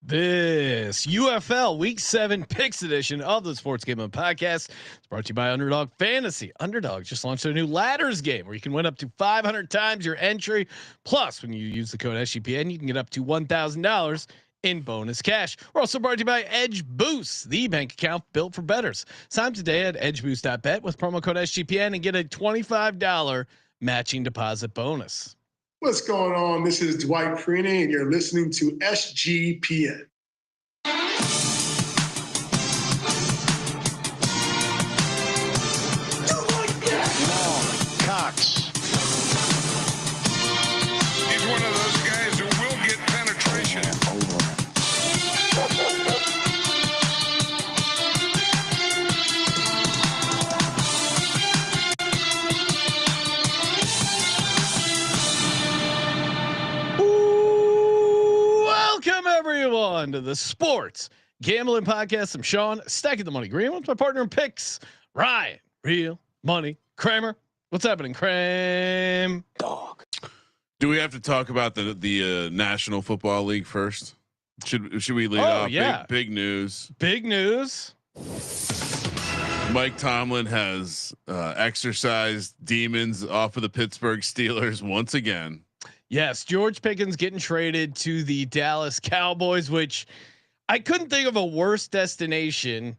This UFL Week 7 Picks edition of the Sports Gambling Podcast is brought to you by Underdog Fantasy. Underdog just launched their new ladders game where you can win up to 500 times your entry. Plus, when you use the code SGPN, you can get up to $1,000 in bonus cash. We're also brought to you by Edge Boost, the bank account built for bettors. Sign up today at edgeboost.bet with promo code SGPN and get a $25 matching deposit bonus. What's going on? This is Dwight Freeney, and you're listening to SGPN. Cox. He's one of those guys who will get penetration. Welcome everyone to the Sports Gambling Podcast. I'm Sean, stacking the money green with my partner in picks, Ryan, Real Money Kramer. What's happening, Cram? Dog. Do we have to talk about the National Football League first? Should we lead off? Yeah. Big news. Big news. Mike Tomlin has exercised demons off of the Pittsburgh Steelers once again. Yes, George Pickens getting traded to the Dallas Cowboys, which I couldn't think of a worse destination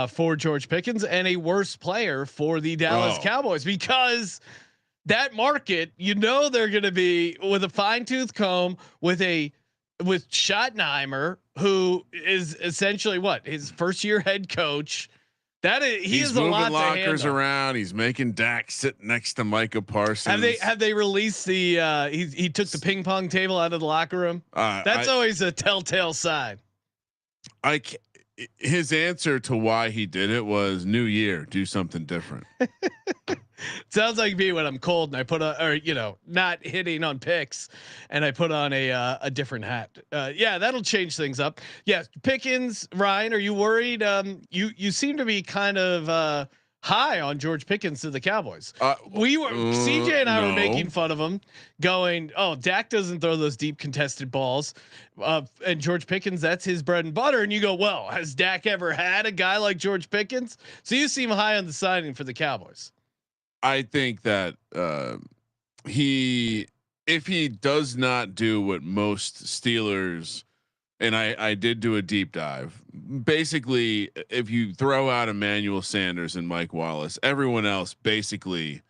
for George Pickens and a worse player for the Dallas Cowboys, because that market, they're going to be with a fine tooth comb with Schottenheimer, who is essentially his first year head coach. He's moving a lot lockers around. He's making Dak sit next to Micah Parsons. Have they released the? He took the ping pong table out of the locker room. That's always a telltale sign. His answer to why he did it was New Year, do something different. Sounds like me when I'm cold and I put on, not hitting on picks, and I put on a different hat. Yeah, that'll change things up. Yeah, Pickens, Ryan, are you worried? You seem to be kind of high on George Pickens to the Cowboys. CJ and I were making fun of him, going, "Oh, Dak doesn't throw those deep contested balls," and George Pickens, that's his bread and butter. And you go, "Well, has Dak ever had a guy like George Pickens?" So you seem high on the signing for the Cowboys. I think that if he does not do what most Steelers, and I did do a deep dive. Basically, if you throw out Emmanuel Sanders and Mike Wallace, everyone else basically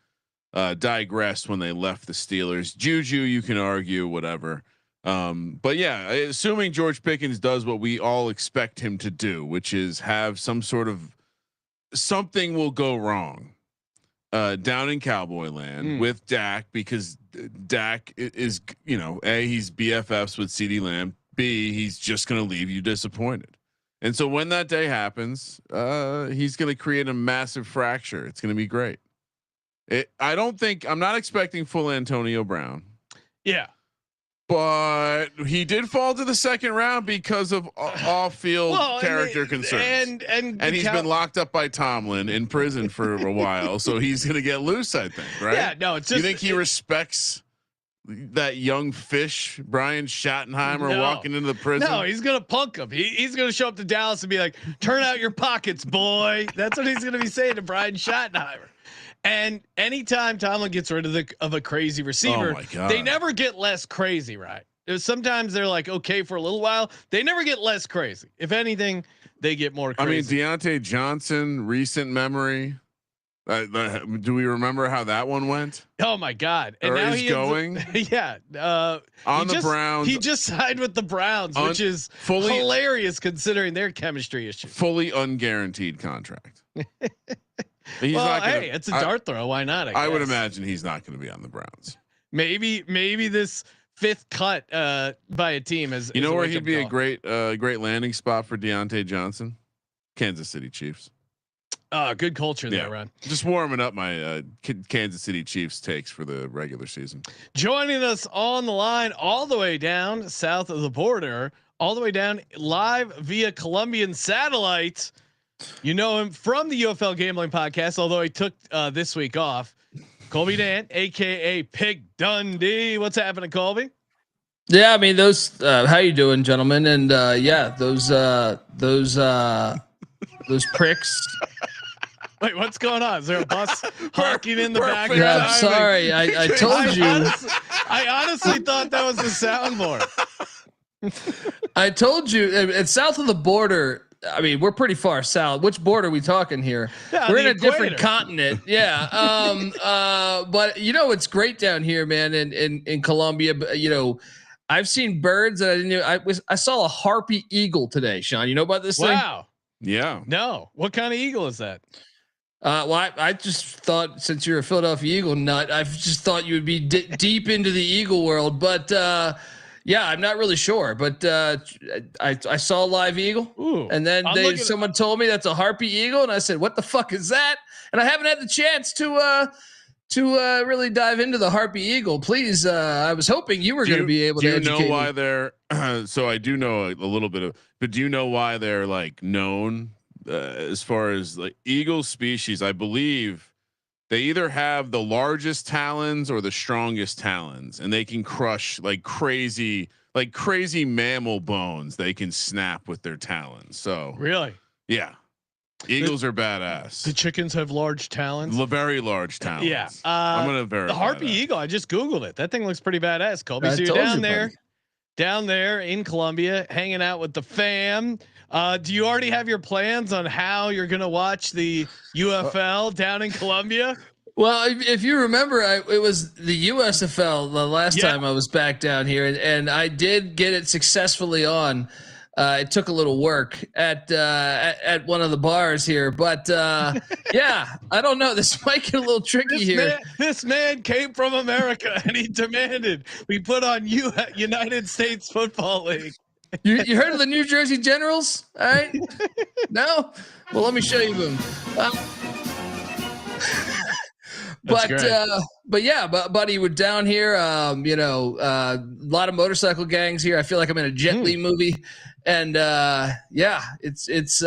digressed when they left the Steelers. Juju, you can argue whatever, but yeah, assuming George Pickens does what we all expect him to do, which is have something will go wrong down in Cowboy land with Dak, because Dak is, A, he's BFFs with CeeDee Lamb. B, he's just going to leave you disappointed. And so when that day happens, he's going to create a massive fracture. It's going to be great. I'm not expecting full Antonio Brown. Yeah. But he did fall to the second round because of off-field character concerns, and he's been locked up by Tomlin in prison for a while, so he's going to get loose, I think. Right? Yeah. No, it's just, you think he respects that young fish, Brian Schottenheimer, walking into the prison? No, he's going to punk him. He's going to show up to Dallas and be like, "Turn out your pockets, boy." That's what he's going to be saying to Brian Schottenheimer. And anytime Tomlin gets rid of a crazy receiver, they never get less crazy, right? Sometimes they're like, okay for a little while. They never get less crazy. If anything, they get more crazy. I mean, Deontay Johnson, recent memory. Do we remember how that one went? Oh my God! And now he's going. Yeah, on the Browns. He just signed with the Browns, which is hilarious considering their chemistry issues. Fully unguaranteed contract. It's a dart throw. Why not? I would imagine he's not going to be on the Browns. Maybe this fifth cut by a team is. You know where he'd be a great landing spot for Deontay Johnson? Kansas City Chiefs. Good culture there, Ron. Just warming up my Kansas City Chiefs takes for the regular season. Joining us on the line all the way down south of the border, all the way down live via Colombian satellite. You know him from the UFL Gambling Podcast, although he took this week off. Colby Dant, aka Pig Dundee. What's happening, Colby? Yeah, I mean those. How you doing, gentlemen? And yeah, those pricks. Wait, what's going on? Is there a bus honking in the Perfect background? Yeah, I'm sorry. I told you. I honestly thought that was the soundboard. I told you. It's south of the border. I mean, we're pretty far south. Which border are we talking here? Yeah, we're in a equator. different continent. Yeah. But you know, it's great down here, man. In Colombia, you know, I've seen birds that I didn't know. I saw a harpy eagle today, Sean. You know about this thing? Wow. Yeah. No. What kind of eagle is that? Well, I just thought, since you're a Philadelphia Eagle nut, I just thought you would be deep into the Eagle world. But yeah, I'm not really sure. But I saw a live eagle. Ooh, and then someone told me that's a harpy eagle, and I said, "What the fuck is that?" And I haven't had the chance to really dive into the harpy eagle. Please, I was hoping you were going to be able to educate me. Do you know why they're? So I do know a little bit of, but do you know why they're like known as far as like eagle species? I believe they either have the largest talons or the strongest talons, and they can crush like crazy mammal bones. They can snap with their talons. So really, yeah. Eagles are badass. The chickens have large talons. Very large talons. Yeah. I'm gonna verify the harpy that. eagle. I just Googled it. That thing looks pretty badass. Colby, so you're down there in Colombia, hanging out with the fam. Do you already have your plans on how you're gonna watch the UFL down in Colombia? Well, if you remember, it was the USFL the last time I was back down here, and I did get it successfully on. It took a little work at one of the bars here, but yeah, I don't know. This might get a little tricky here. This man came from America and he demanded we put on United States Football League. You heard of the New Jersey Generals? All right, no. Well, let me show you them. But yeah, buddy, we're down here. You know, a lot of motorcycle gangs here. I feel like I'm in a Jet Li movie. And yeah, it's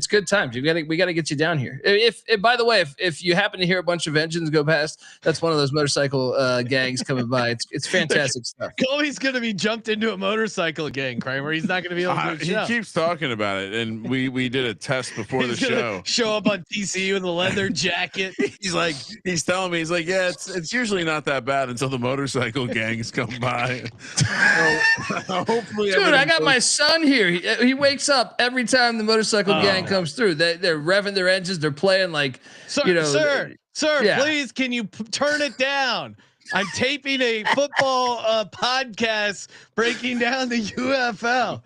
good times. We gotta get you down here. If by the way, if you happen to hear a bunch of engines go past, that's one of those motorcycle gangs coming by. It's fantastic stuff. Colby's gonna be jumped into a motorcycle gang, Kramer. He's not gonna be able to do a show. He keeps talking about it, and we did a test before the show. Show up on TC with a leather jacket. He's telling me, he's like, yeah, it's usually not that bad until the motorcycle gangs come by. So, hopefully, dude, I got my son here. He wakes up every time the motorcycle gang comes through. They're revving their engines. They're playing like, sir, please, can you turn it down? I'm taping a football podcast breaking down the UFL.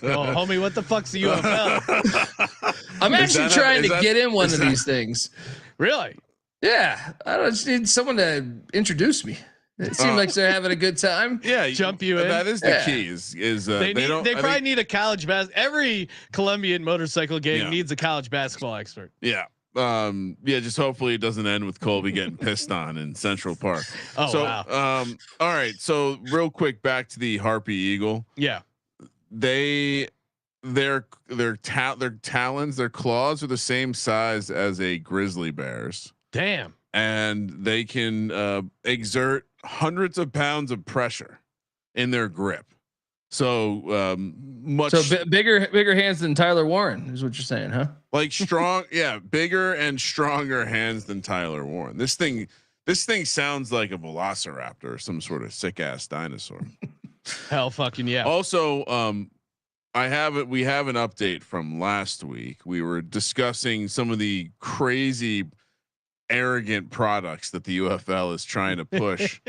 Oh, homie, what the fuck's the UFL? I'm actually trying to get in one of these things. Really? Yeah. I just need someone to introduce me. It seems like they're having a good time. Yeah, jump you in. That is the key. Is they probably need a college every Colombian motorcycle gang needs a college basketball expert. Yeah. Yeah, just hopefully it doesn't end with Colby getting pissed on in Central Park. Oh, so, wow. All right. So real quick, back to the Harpy Eagle. Yeah. Their talons, their claws are the same size as a grizzly bear's. Damn. And they can exert hundreds of pounds of pressure in their grip. So bigger hands than Tyler Warren is what you're saying, huh? Like strong, yeah, bigger and stronger hands than Tyler Warren. This thing sounds like a velociraptor or some sort of sick ass dinosaur. Hell fucking yeah. Also, we have an update from last week. We were discussing some of the crazy arrogant products that the UFL is trying to push.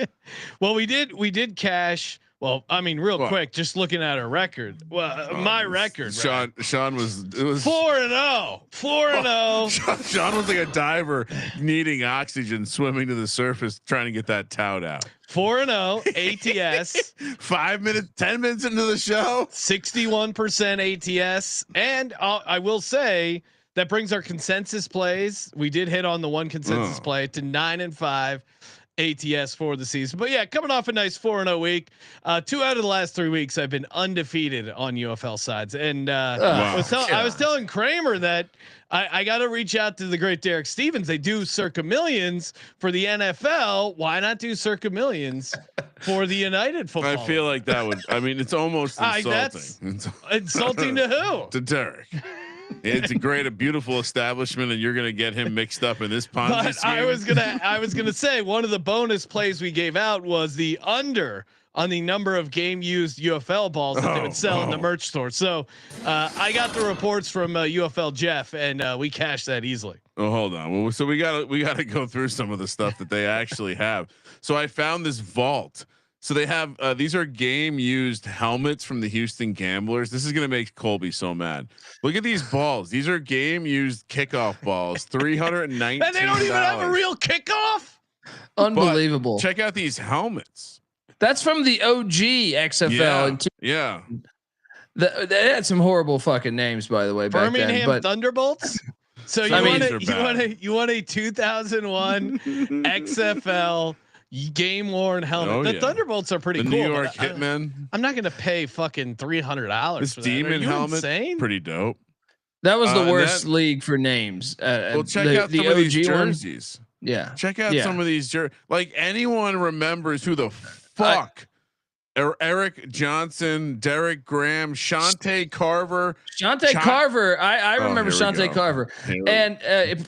Well, we did cash. Well, I mean, quick, just looking at our record. Well, my record. Sean was 4-0. 4-0. Sean was like a diver needing oxygen, swimming to the surface, trying to get that tout out. 4-0 ATS. 5 minutes, 10 minutes into the show, 61% ATS, and I will say that brings our consensus plays. We did hit on the one consensus play to 9-5. ATS for the season. But yeah, coming off a nice 4-0 week. 2 out of the last 3 weeks, I've been undefeated on UFL sides. And I was telling Kramer that I got to reach out to the great Derek Stevens. They do Circa Millions for the NFL. Why not do Circa Millions for the United Football? I feel like that would. I mean, it's almost insulting. Insulting to who? To Derek. It's a beautiful establishment, and you're gonna get him mixed up in this Ponzi scheme. I was gonna say one of the bonus plays we gave out was the under on the number of game used UFL balls that they would sell in the merch store. So I got the reports from UFL Jeff, and we cashed that easily. Oh, hold on. Well, so we gotta go through some of the stuff that they actually have. So I found this vault. So they have these are game used helmets from the Houston Gamblers. This is gonna make Colby so mad. Look at these balls. These are game used kickoff balls. $319. And they don't even have a real kickoff. Unbelievable. But check out these helmets. That's from the OG XFL. Yeah. They had some horrible fucking names, by the way. Birmingham back then, but Thunderbolts. So you want a 2001 XFL game worn helmet. The Thunderbolts are pretty cool. New York Hitmen. I'm not going to pay fucking $300. This demon helmet, insane? Pretty dope. That was the worst league for names. Well, check out some of these jerseys. Yeah, check out some of these jerseys. Like anyone remembers who the fuck Eric Johnson, Derek Graham, Shante Carver. Carver. I remember Shante Carver, and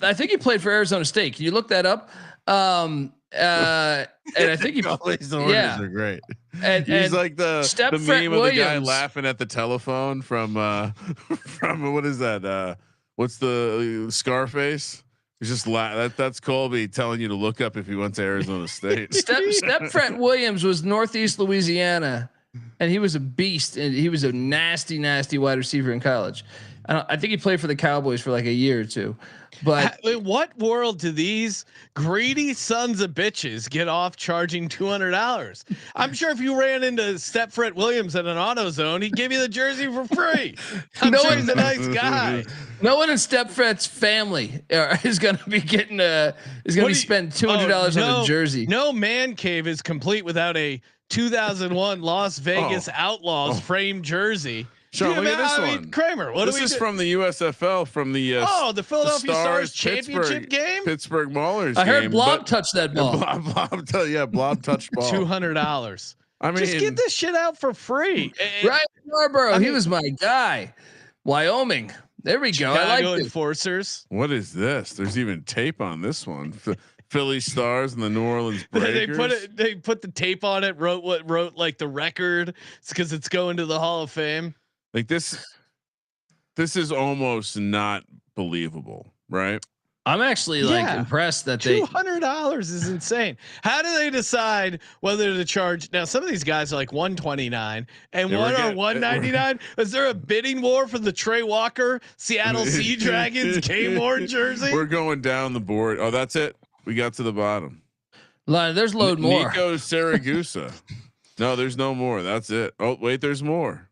I think he played for Arizona State. Can you look that up? And I think he all these orders are great. And he's like the meme of the guy laughing at the telephone from what is that? What's the Scarface? He's just that's Colby telling you to look up if he went to Arizona State. Stepfret Williams was Northeast Louisiana, and he was a beast, and he was a nasty wide receiver in college. I think he played for the Cowboys for like a year or two. But in what world do these greedy sons of bitches get off charging $200? I'm sure if you ran into Stepfret Williams at an AutoZone, he'd give you the jersey for free. I'm sure he's a nice guy. No one in Stepfret's family is going to be getting spending $200 on a jersey. No man cave is complete without a 2001 Las Vegas Outlaws framed jersey. Sean, look at this one. Kramer, this is from the USFL from the the Philadelphia Stars championship game. Pittsburgh Maulers. I heard Blob touched that ball. Blob touched ball. $200. I mean, just get this shit out for free. Right, Scarborough. He was my guy. Wyoming. There we go. I like Enforcers. What is this? There's even tape on this one. Philly Stars and the New Orleans Breakers. They put the tape on it. Wrote like the record. It's because it's going to the Hall of Fame. Like this is almost not believable, right? I'm actually impressed that $200 is insane. How do they decide whether to charge? Now, some of these guys are like $129 and one are $199. Is there a bidding war for the Trey Walker Seattle Sea Dragons game worn jersey? We're going down the board. Oh, that's it. We got to the bottom. There's load more. Nico Saragusa. No, there's no more. That's it. Oh, wait, there's more.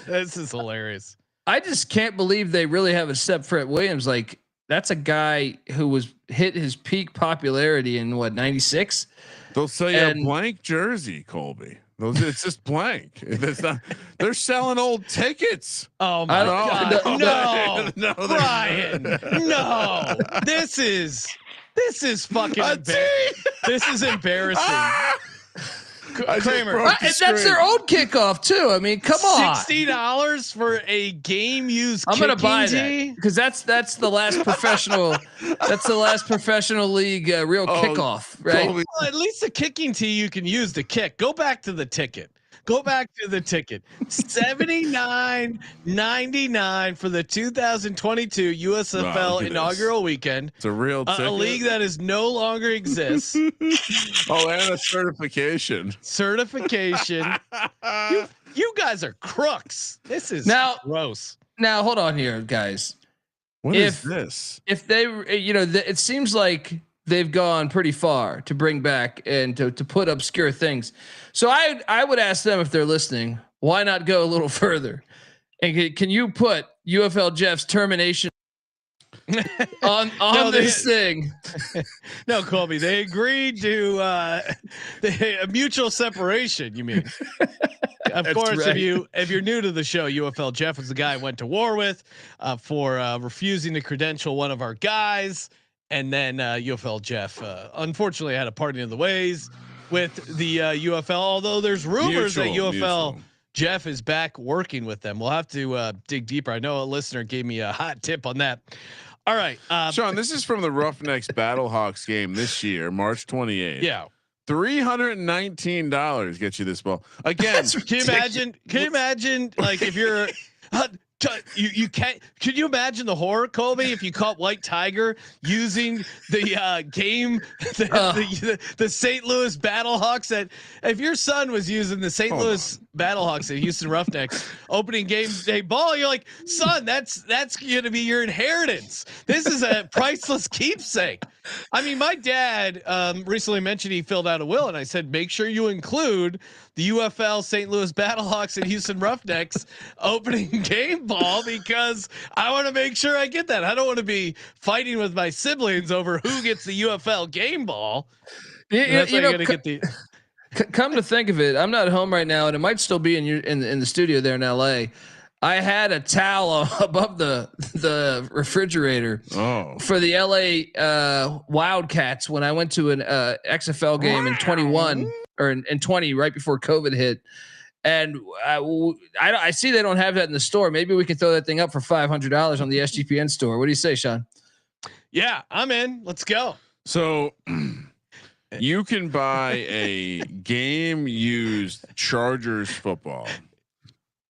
This is hilarious. I just can't believe they really have a Stepfret Williams. Like that's a guy who was hit his peak popularity in what 96. They'll sell you a blank jersey, Colby. It's just blank. It's not. They're selling old tickets. Oh my God! No, Brian. No, this is fucking. This is embarrassing. Kramer, that's their old kickoff too. I mean, come on, $60 for a game used. I'm gonna buy that because that's the last professional. That's the last professional league real kickoff, right? Well, at least the kicking tee you can use to kick. Go back to the ticket. $79.99 for the 2022 USFL inaugural weekend. It's a real ticket. A league that is no longer exists. And a certification. You guys are crooks. This is gross. Now hold on here, guys. What is this? If they, it seems like they've gone pretty far to bring back and to put obscure things. So I would ask them if they're listening, why not go a little further? And can you put UFL Jeff's termination on this thing. No, Colby, they agreed to a mutual separation. You mean? Of That's course, right. if you're new to the show, UFL Jeff was the guy I went to war with for refusing to credential one of our guys, and then UFL Jeff unfortunately had a parting of the ways with the UFL. Although there's rumors that UFL Jeff is back working with them. We'll have to dig deeper. I know a listener gave me a hot tip on that. All right, Sean, this is from the Roughnecks Battlehawks game this year, March 28th. Yeah. $319 gets you this ball again. Can you imagine like if you're you can't, could you imagine the horror, Colby, if you caught White Tiger using the game, the St. Louis Battlehawks, that if your son was using the St. Louis Battlehawks at Houston Roughnecks opening game day ball, you're like, son, that's going to be your inheritance. This is a priceless keepsake. I mean, my dad recently mentioned he filled out a will, and I said, make sure you include the UFL St. Louis Battlehawks and Houston Roughnecks opening game ball, because I want to make sure I get that. I don't want to be fighting with my siblings over who gets the UFL game ball. Come to think of it, I'm not at home right now, and it might still be in the studio there in LA. I had a towel above the refrigerator for the LA Wildcats when I went to an XFL game in 21 or in 20, right before COVID hit. And I see they don't have that in the store. Maybe we can throw that thing up for $500 on the SGPN store. What do you say, Sean? Yeah, I'm in. Let's go. So you can buy a game used Chargers football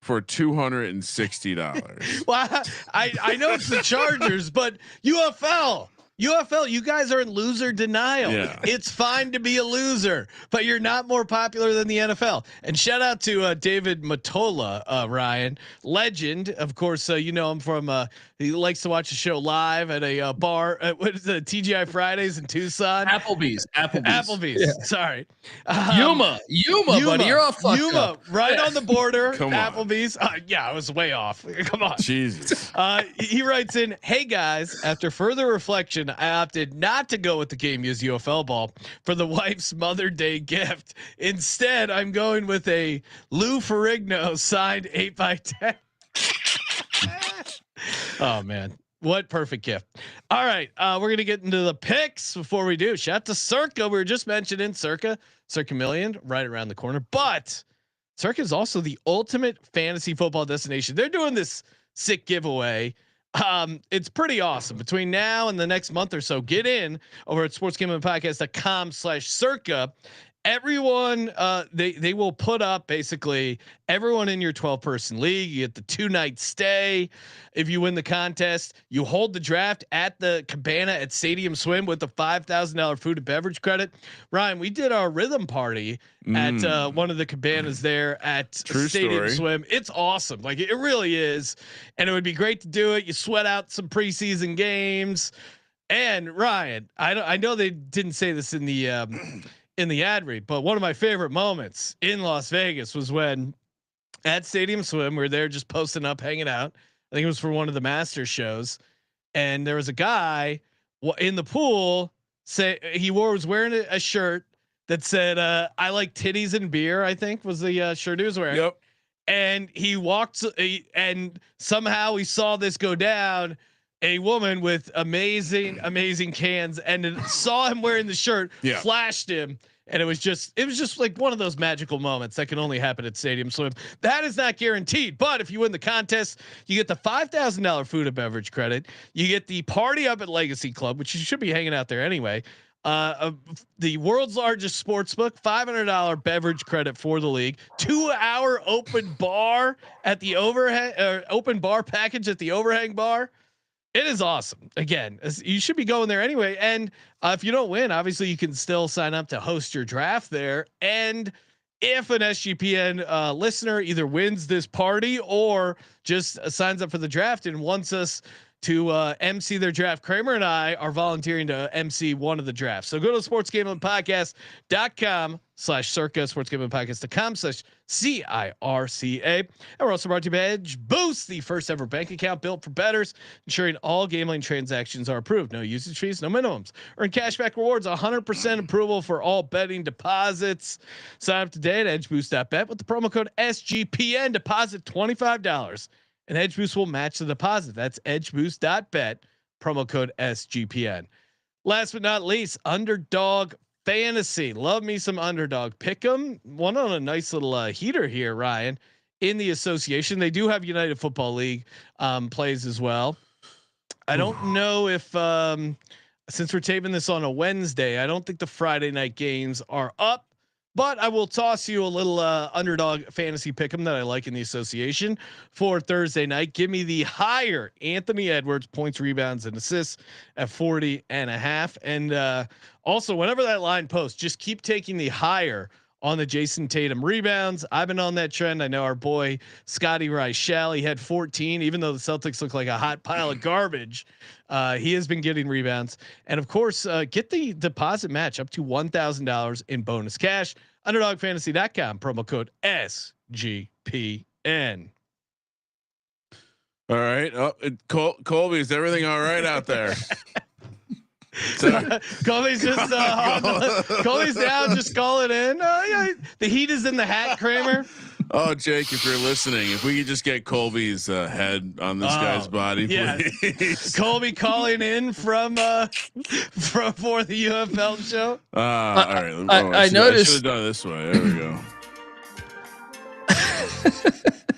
for $260. Well, I know it's the Chargers, but UFL, you guys are in loser denial. Yeah. It's fine to be a loser, but you're not more popular than the NFL. And shout out to David Matola, Ryan, legend. Of course, you know him from. He likes to watch the show live at a bar. What is it? TGI Fridays in Tucson. Applebee's. Yeah. Sorry. Yuma, buddy, you're all fucked Yuma, up. right on the border. Come on. Applebee's. Yeah, I was way off. Come on. Jesus. He writes in, "Hey guys, after further reflection, I opted not to go with the game used UFL ball for the wife's Mother's Day gift. Instead, I'm going with a Lou Ferrigno signed 8x10." Oh man, what perfect gift. All right, we're gonna get into the picks. Before we do, shout out to Circa. We were just mentioning Circa Million right around the corner, but Circa is also the ultimate fantasy football destination. They're doing this sick giveaway. It's pretty awesome. Between now and the next month or so, get in over at sportsgamblingpodcast.com/Circa. Everyone, they will put up basically everyone in your 12-person league. You get the 2-night stay. If you win the contest, you hold the draft at the cabana at Stadium Swim with the $5,000 food and beverage credit. Ryan, we did our rhythm party at one of the cabanas there at Stadium Swim. It's awesome. Like it really is. And it would be great to do it. You sweat out some preseason games. And Ryan, I know they didn't say this in the ad read, but one of my favorite moments in Las Vegas was when at Stadium Swim, we were there just posting up, hanging out. I think it was for one of the Masters shows. And there was a guy in the pool was wearing a shirt that said, "I like titties and beer," I think was the shirt he was wearing. Yep. And he walked and somehow we saw this go down. A woman with amazing cans and saw him wearing the shirt, flashed him. And it was just like one of those magical moments that can only happen at Stadium Swim. That is not guaranteed, but if you win the contest, you get the $5,000 food and beverage credit. You get the party up at Legacy Club, which you should be hanging out there anyway. The world's largest sportsbook, $500 beverage credit for the league, 2-hour open bar at the open bar package at the Overhang Bar. It is awesome. Again, you should be going there anyway. And if you don't win, obviously you can still sign up to host your draft there. And if an SGPN listener either wins this party or just signs up for the draft and wants us to MC their draft. Kramer and I are volunteering to MC one of the drafts. So go to sportsgamblingpodcast.com/circa, sportsgamblingpodcast.com/CIRCA. And we're also brought to you by Edge Boost, the first ever bank account built for bettors, ensuring all gambling transactions are approved. No usage fees, no minimums. Earn cashback rewards, 100% approval for all betting deposits. Sign up today at edgeboost.bet with the promo code SGPN. Deposit $25. And Edge Boost will match the deposit. That's edgeboost.bet, promo code SGPN. Last but not least, Underdog Fantasy. Love me some Underdog. Pick 'em. One on a nice little heater here, Ryan, in the association. They do have United Football League plays as well. I don't know if since we're taping this on a Wednesday, I don't think the Friday night games are up. But I will toss you a little Underdog Fantasy pick'em that I like in the association for Thursday night. Give me the higher Anthony Edwards points, rebounds, and assists at 40.5. And also, whenever that line posts, just keep taking the higher on the Jason Tatum rebounds. I've been on that trend. I know our boy Scotty Reichel, he had 14, even though the Celtics look like a hot pile of garbage. He has been getting rebounds, and of course, get the deposit match up to $1,000 in bonus cash. UnderdogFantasy.com, promo code SGPN. All right. Oh, Colby, is everything all right out there? Colby's just Colby's down. Just call it in. Yeah, the heat is in the hat, Kramer. Oh, Jake, if you're listening, if we could just get Colby's head on this guy's body, please. Colby calling in from for the UFL show. All right. I noticed. I should have done it this way. There we go.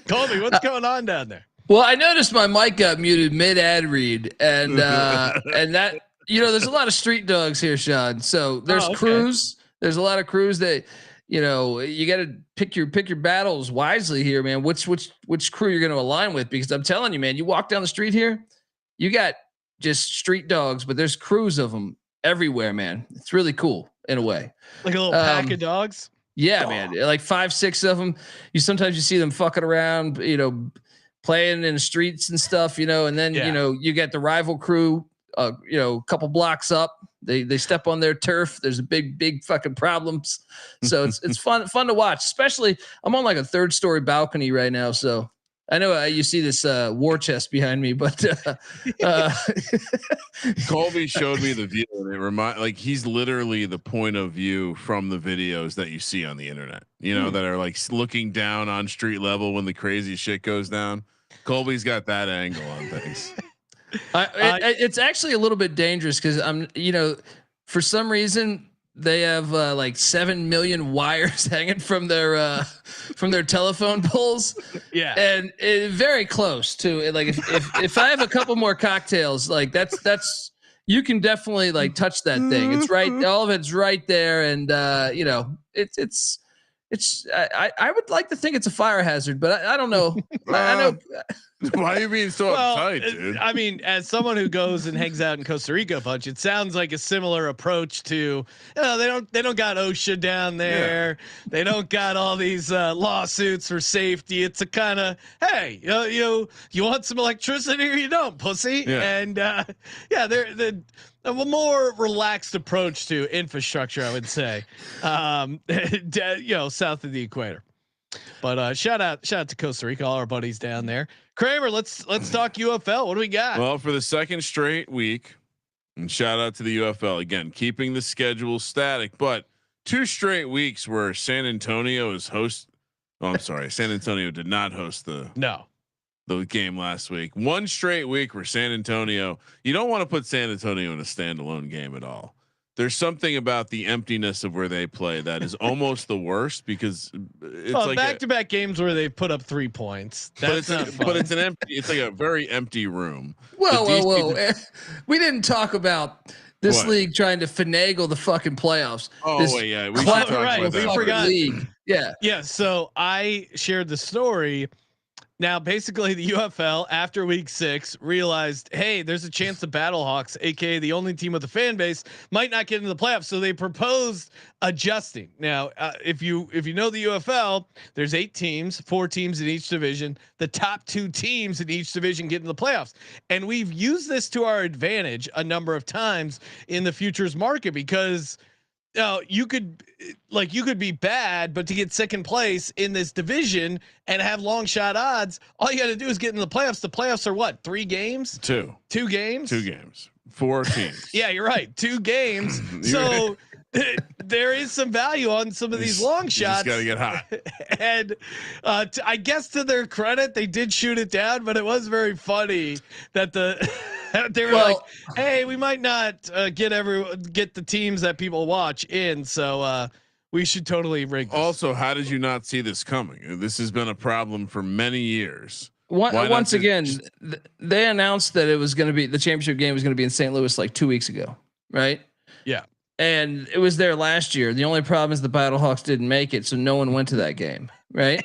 Colby, what's going on down there? Well, I noticed my mic got muted mid ad read, and that. There's a lot of street dogs here, Sean. So there's crews. There's a lot of crews that, you got to pick your battles wisely here, man. Which crew you're going to align with? Because I'm telling you, man, you walk down the street here, you got just street dogs, but there's crews of them everywhere, man. It's really cool in a way. Like a little pack of dogs. Yeah, man. Like 5, 6 of them. Sometimes you see them fucking around, playing in the streets and stuff, and then, you get the rival crew. A couple blocks up, they step on their turf. There's a big fucking problems. So it's fun to watch. Especially, I'm on like a 3rd story balcony right now. So I know you see this war chest behind me, but Colby showed me the view, and he's literally the point of view from the videos that you see on the internet. That are like looking down on street level when the crazy shit goes down. Colby's got that angle on things. It's actually a little bit dangerous because for some reason they have like 7 million wires hanging from their telephone poles. Yeah, and very close to it. Like if I have a couple more cocktails, like that's you can definitely like touch that thing. It's right, all of it's right there, and it's. I would like to think it's a fire hazard, but I don't know. I know. Why are you being so uptight, dude? I mean, as someone who goes and hangs out in Costa Rica a bunch, it sounds like a similar approach to, they don't got OSHA down there. Yeah. They don't got all these lawsuits for safety. It's a kind of, hey, you want some electricity or you don't, pussy. Yeah. And they're a more relaxed approach to infrastructure, I would say, south of the equator. But shout out to Costa Rica, all our buddies down there. Kramer, let's talk UFL. What do we got? Well, for the 2nd straight week, and shout out to the UFL again, keeping the schedule static, but 2 straight weeks where San Antonio is host. Oh, I'm sorry, San Antonio did not host the game last week. 1 straight week where San Antonio. You don't want to put San Antonio in a standalone game at all. There's something about the emptiness of where they play that is almost the worst because it's like back-to-back games where they put up 3 points. That's but it's an empty. It's like a very empty room. Whoa! We didn't talk about this league trying to finagle the fucking playoffs. Oh this yeah, we should talk about that. We forgot. League. Yeah. So I shared the story Now, basically, the UFL after week 6 realized, hey, there's a chance the Battlehawks, aka the only team with a fan base, might not get into the playoffs. So they proposed adjusting. Now, if you know the UFL, there's 8 teams, 4 teams in each division. The top 2 teams in each division get in the playoffs, and we've used this to our advantage a number of times in the futures market because. You could be bad, but to get second place in this division and have long shot odds, all you got to do is get into the playoffs. The playoffs are what? 3 games? 2 games, 2 games, 4 teams. Yeah, you're right. 2 games. So there is some value on some of these long shots. Got to get hot. And I guess to their credit, they did shoot it down, but it was very funny that they were like, "Hey, we might not get the teams that people watch in, so we should totally rig this." Also, how did you not see this coming? This has been a problem for many years. Once again, they announced that it was going to be the championship game was going to be in St. Louis like 2 weeks ago, right? Yeah. And it was there last year. The only problem is the Battlehawks didn't make it, so no one went to that game, right?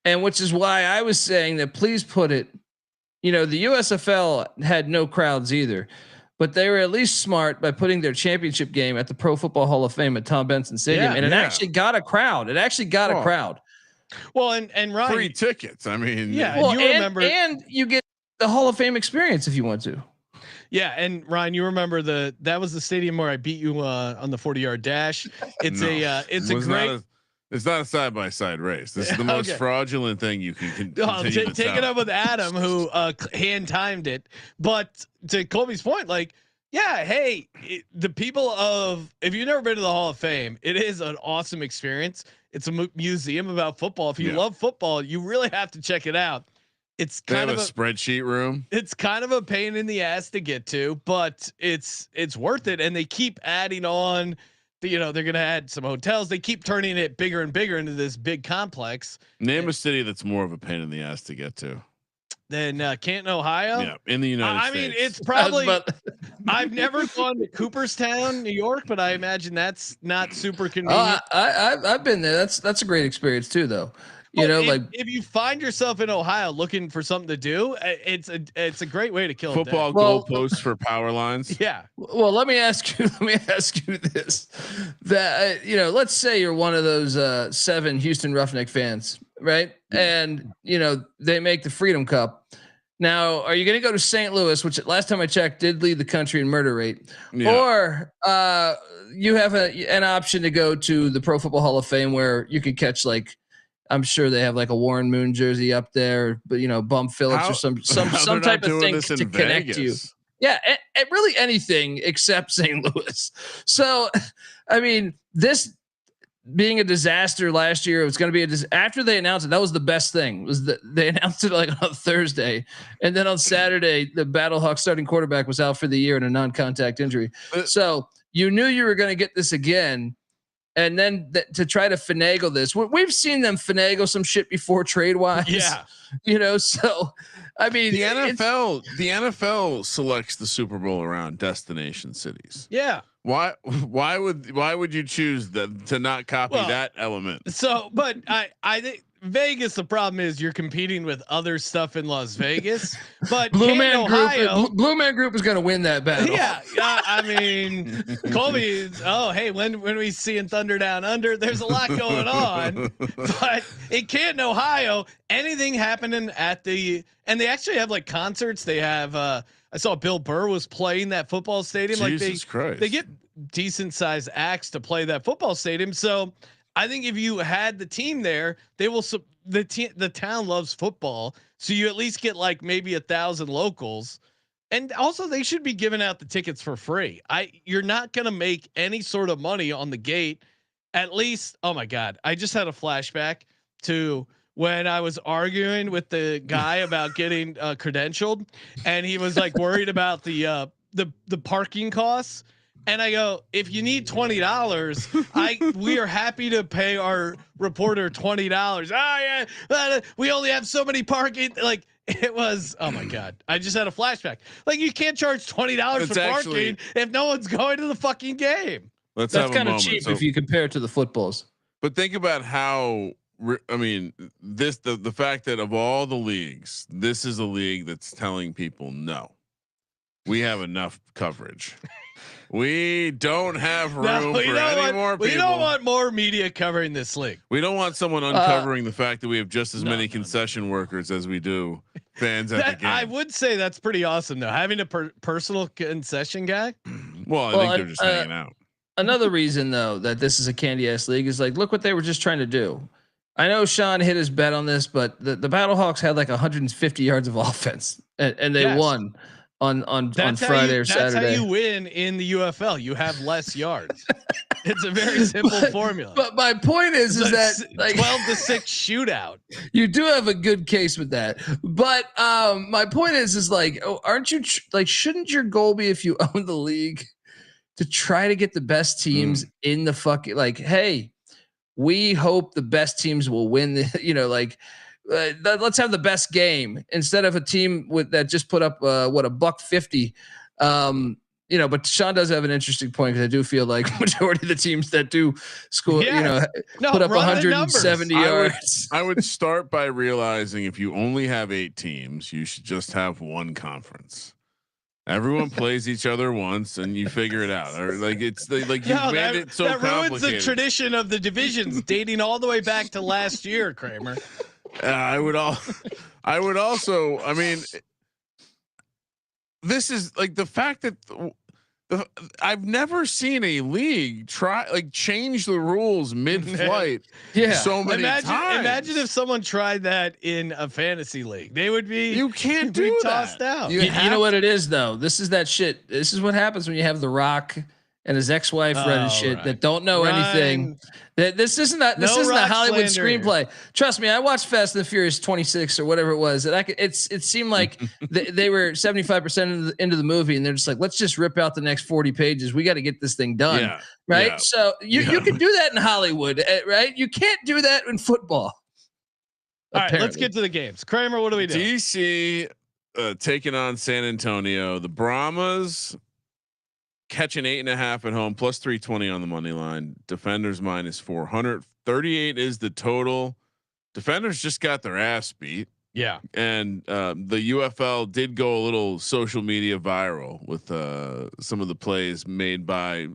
And which is why I was saying that please put it. The USFL had no crowds either, but they were at least smart by putting their championship game at the Pro Football Hall of Fame at Tom Benson Stadium, and it actually got a crowd. A crowd. Well, and Ryan, free tickets. I mean, Well, and you get the Hall of Fame experience if you want to. Yeah, and Ryan, you remember that was the stadium where I beat you on the 40-yard dash. It's It's not a side-by-side race. This is the most fraudulent thing you can take it up with Adam, who hand timed it. But to Colby's point, the people if you've never been to the Hall of Fame, it is an awesome experience. It's a museum about football. If you love football, you really have to check it out. It's kind of a spreadsheet room. It's kind of a pain in the ass to get to, but it's worth it. And they keep adding on. They're going to add some hotels. They keep turning it bigger and bigger into this big complex. Name a city that's more of a pain in the ass to get to. Then Canton, Ohio. Yeah, in the United States. I mean, it's probably. I've never gone to Cooperstown, New York, but I imagine that's not super convenient. I've been there. That's a great experience too, though. If you find yourself in Ohio looking for something to do, it's a great way to kill football goalposts for power lines. Yeah. Well, let me ask you this: that let's say you're one of those 7 Houston Roughneck fans, right? And they make the Freedom Cup. Now, are you going to go to St. Louis, which last time I checked did lead the country in murder rate, or you have an option to go to the Pro Football Hall of Fame where you could catch I'm sure they have a Warren Moon jersey up there, but Bum Phillips or some type of thing to connect you. Yeah, and really anything except St. Louis. So, I mean, this being a disaster last year, it was going to be after they announced it. That was the best thing. Was that they announced it on Thursday, and then on Saturday, the Battlehawks starting quarterback was out for the year in a non-contact injury. So you knew you were going to get this again. And then to try to finagle this, we've seen them finagle some shit before trade wise. Yeah. So I mean, the NFL selects the Super Bowl around destination cities. Yeah. Why would you choose to not copy that element? So, but I think Vegas, the problem is you're competing with other stuff in Las Vegas, but Blue Man Group is going to win that battle. Yeah. I mean, Colby, hey, when we seeing Thunder Down Under, there's a lot going on, but in Canton, Ohio, anything happening and they actually have concerts. They have, I saw Bill Burr was playing that football stadium. Jesus Christ. They get decent sized acts to play that football stadium. So I think if you had the team there, they will. The town loves football, so you at least get maybe 1,000 locals, and also they should be giving out the tickets for free. You're not going to make any sort of money on the gate. At least, oh my God, I just had a flashback to when I was arguing with the guy about getting credentialed, and he was worried about the parking costs. And I go, if you need $20, we are happy to pay our reporter $20. Oh yeah, we only have so many parking. It was, oh my God, I just had a flashback. You can't charge $20 for parking if no one's going to the fucking game. That's kind of cheap if you compare it to the footballs. But think about how I mean, the fact that of all the leagues, this is a league that's telling people no, we have enough coverage. We don't have room for any more people. We don't want more media covering this league. We don't want someone uncovering the fact that we have just as many concession workers as we do fans at the game. I would say that's pretty awesome though. Having a personal concession guy. Well, I think they're just hanging out. Another reason though that this is a candy ass league is like, look what they were just trying to do. I know Sean hit his bet on this, but the Battlehawks had like 150 yards of offense and they won on Friday or Saturday. That's how you win in the UFL. You have less yards. It's a very simple formula. But my point is that like 12-6 shootout. You do have a good case with that. But my point is like, aren't you shouldn't your goal be, if you own the league, to try to get the best teams in the fucking, like, hey, we hope the best teams will win the, let's have the best game instead of a team that just put up $150. But Sean does have an interesting point, because I do feel like majority of the teams that do score, put up 170 yards. I would start by realizing if you only have 8 teams, you should just have one conference. Everyone plays each other once, and you figure it out. Or like it's like you made it so complicated. That ruins the tradition of the divisions dating all the way back to last year, Kramer. I would also. I mean, this is like the fact that I've never seen a league change the rules mid-flight. So many times. Imagine if someone tried that in a fantasy league. They would be. You can't do tossed out. You know what it is though. This is that shit. This is what happens when you have The Rock and his ex-wife running shit that don't know anything. This isn't a Hollywood screenplay. Trust me, I watched Fast and the Furious 26 or whatever it was, and it seemed like they were 75% into the movie, and they're just like, let's just rip out the next 40 pages. We got to get this thing done, right? Yeah. So you can do that in Hollywood, right? You can't do that in football. All right, let's get to the games. Kramer, what do we do? DC taking on San Antonio. The Brahmas catching 8.5 at home, plus 320 on the money line. Defenders minus 400. 38 is the total. Defenders just got their ass beat. Yeah. And the UFL did go a little social media viral with some of the plays made by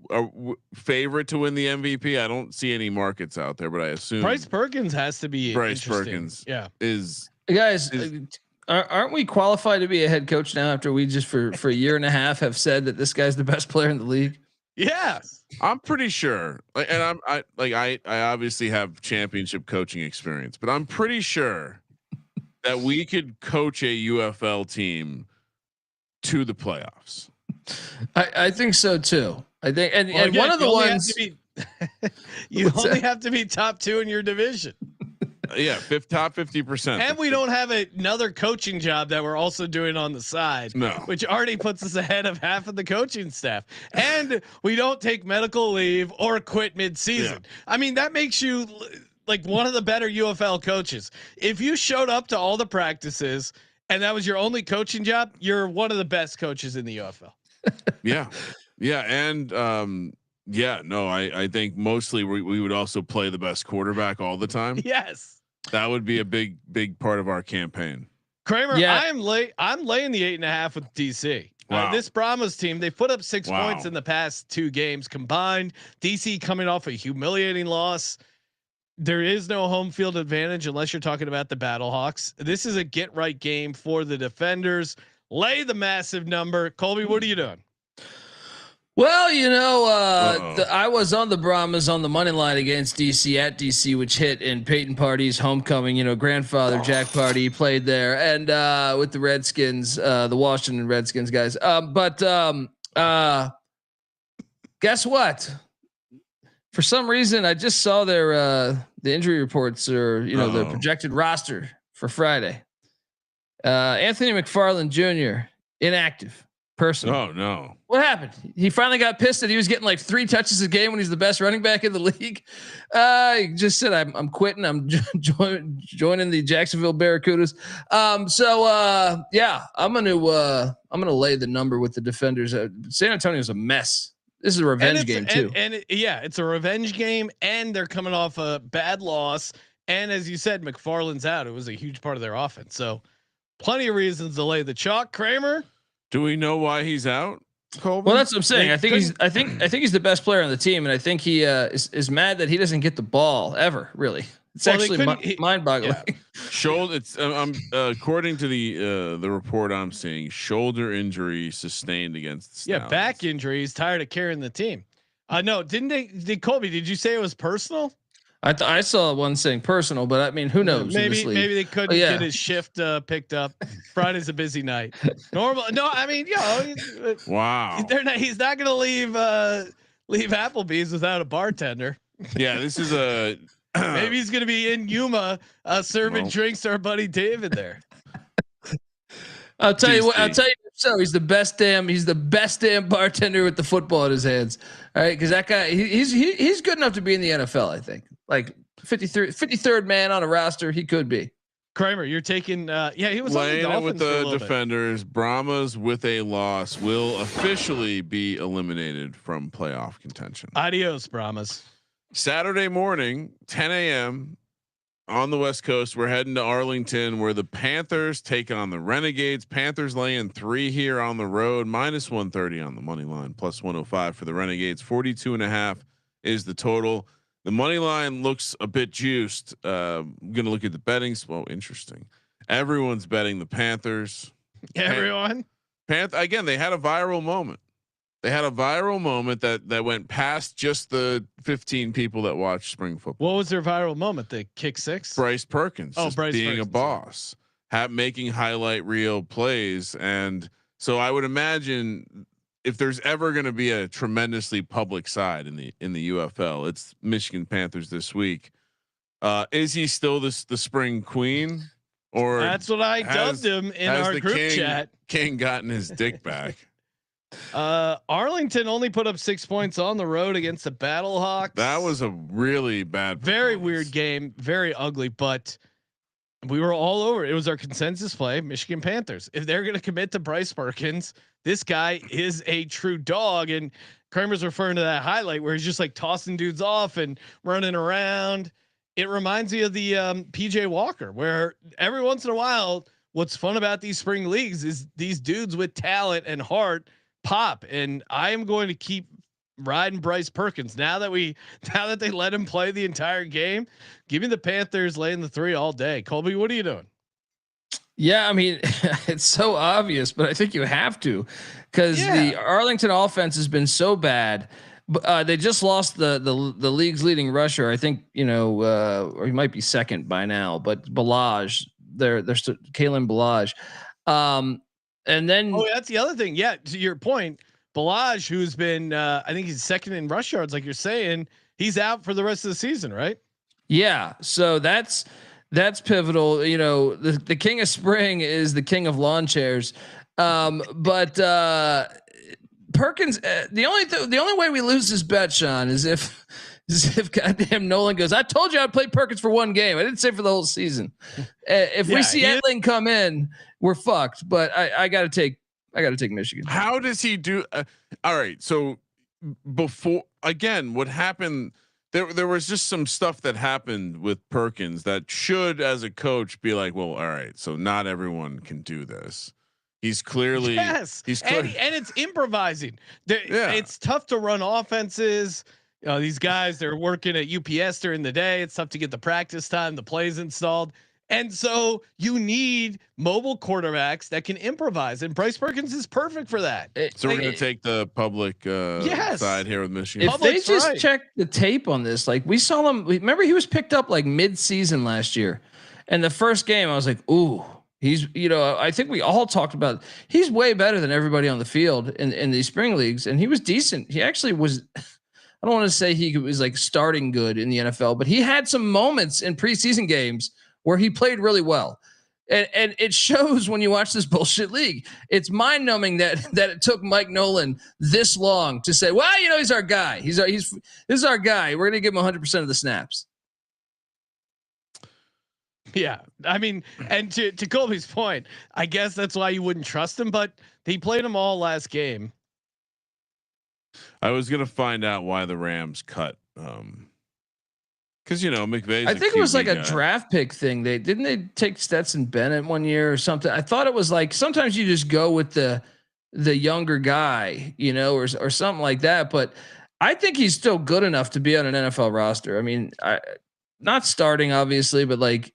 a favorite to win the MVP. I don't see any markets out there, but I assume Bryce Perkins has to be Bryce Perkins. Yeah. Aren't we qualified to be a head coach now after we just for a year and a half have said that this guy's the best player in the league? Yeah, I'm pretty sure. And I obviously have championship coaching experience, but I'm pretty sure that we could coach a UFL team to the playoffs. I think so too. I think, and one of the ones you only have to be top 2 in your division. Yeah, top 50%. And we don't have another coaching job that we're also doing on the side, which already puts us ahead of half of the coaching staff. And we don't take medical leave or quit mid-season. Yeah. I mean, that makes you like one of the better UFL coaches. If you showed up to all the practices and that was your only coaching job, you're one of the best coaches in the UFL. Yeah. Yeah. And, I think mostly we would also play the best quarterback all the time. Yes. That would be a big part of our campaign. Kramer, I'm laying the 8.5 with DC. Wow. This Brahmas team, they put up 6 points in the past 2 games combined. DC coming off a humiliating loss. There is no home field advantage unless you're talking about the Battlehawks. This is a get right game for the defenders. Lay the massive number. Colby, what are you doing? Well, I was on the Brahmas on the money line against DC at DC, which hit in Peyton Party's homecoming. Grandfather Jack Party played there, and with the Redskins, the Washington Redskins guys. But guess what? For some reason, I just saw their the injury reports or the projected roster for Friday. Anthony McFarland Jr. inactive. Person. Oh no! What happened? He finally got pissed that he was getting like 3 touches a game when he's the best running back in the league. He just said, "I'm quitting. I'm joining the Jacksonville Barracudas." I'm gonna lay the number with the defenders. San Antonio's a mess. This is a revenge game too. Yeah, it's a revenge game, and they're coming off a bad loss. And as you said, McFarland's out. It was a huge part of their offense. So plenty of reasons to lay the chalk. Kramer, do we know why he's out? Colby? Well, that's what I'm saying. I think he's the best player on the team, and I think he is mad that he doesn't get the ball ever. Really, it's actually mind-boggling. Yeah. Shoulder. It's according to the report I'm seeing, shoulder injury sustained against the Stallions. Yeah, back injury. He's tired of carrying the team. No, did Colby? Did you say it was personal? I saw one saying personal, but I mean, who knows? Maybe they couldn't get his shift picked up. Friday's a busy night. Normal. No, I mean, wow. He's not going to leave Applebee's without a bartender. Yeah, this is a. Maybe he's going to be in Yuma serving drinks to our buddy David there. I'll tell you what. So he's the best damn bartender with the football in his hands. All right, because that guy he's good enough to be in the NFL. I think like 53rd man on a roster. He could be. Kramer, you're taking. He was laying it with the defenders. Brahmas with a loss will officially be eliminated from playoff contention. Adios, Brahmas. Saturday morning, 10 a.m. on the West Coast. We're heading to Arlington, where the Panthers take on the Renegades. Panthers laying 3 here on the road, -130 on the money line, +105 for the Renegades. 42.5 is the total. The money line looks a bit juiced. I'm gonna look at the betting. Well, interesting. Everyone's betting the Panthers. Everyone. Again, they had a viral moment. They had a viral moment that went past just the 15 people that watch spring football. What was their viral moment? The kick six? Bryce Perkins. Bryce being Perkins, a boss, making highlight reel plays. And so I would imagine if there's ever going to be a tremendously public side in the UFL, it's Michigan Panthers this week. Is he still the spring queen? Or that's what I dubbed him in our group chat. King gotten his dick back. Arlington only put up 6 points on the road against the Battlehawks. That was a really bad, very weird game, very ugly, but we were all over. It was our consensus play. Michigan Panthers. If they're going to commit to Bryce Perkins, this guy is a true dog. And Kramer's referring to that highlight where he's just like tossing dudes off and running around. It reminds me of the PJ Walker, where every once in a while, what's fun about these spring leagues is these dudes with talent and heart pop. And I am going to keep riding Bryce Perkins now that they let him play the entire game. Give me the Panthers laying the 3 all day. Colby, what are you doing? Yeah, I mean, it's so obvious, but I think you have to, because the Arlington offense has been so bad. They just lost the league's leading rusher. I think, or he might be second by now, but Balaj, they're Kalen Balaj. And then, that's the other thing. Yeah. To your point, Balaj, who's been, I think he's second in rush yards, like you're saying, he's out for the rest of the season, right? Yeah. So that's pivotal. The king of spring is the king of lawn chairs. But Perkins, the only way we lose this bet, Sean, is if goddamn Nolan goes, I told you I'd play Perkins for 1 game. I didn't say for the whole season. If we see Etling come in, we're fucked. But I got to take Michigan. How does he do? All right. So before, again, what happened? There was just some stuff that happened with Perkins that should, as a coach, be like, well, all right. So not everyone can do this. He's clearly and it's improvising. It's tough to run offenses. These guys, they're working at UPS during the day. It's tough to get the practice time, the plays installed. And so you need mobile quarterbacks that can improvise. And Bryce Perkins is perfect for that. So we're going to take the public side here with Michigan. If they just check the tape on this, like we saw him, remember he was picked up like mid-season last year. And the first game I was like, ooh, he's, I think we all talked about, he's way better than everybody on the field in these spring leagues. And he was decent. He actually was, I don't want to say he was like starting good in the NFL, but he had some moments in preseason games where he played really well. And it shows when you watch this bullshit league. It's mind numbing that it took Mike Nolan this long to say, well, he's our guy. This is our guy. We're going to give him 100% of the snaps. Yeah. I mean, and to Colby's point, I guess that's why you wouldn't trust him, but he played them all last game. I was gonna find out why the Rams cut. Because McVay's. I think it was like a draft pick thing. They take Stetson Bennett one year or something. I thought it was like sometimes you just go with the younger guy, or something like that. But I think he's still good enough to be on an NFL roster. I mean, not starting obviously, but like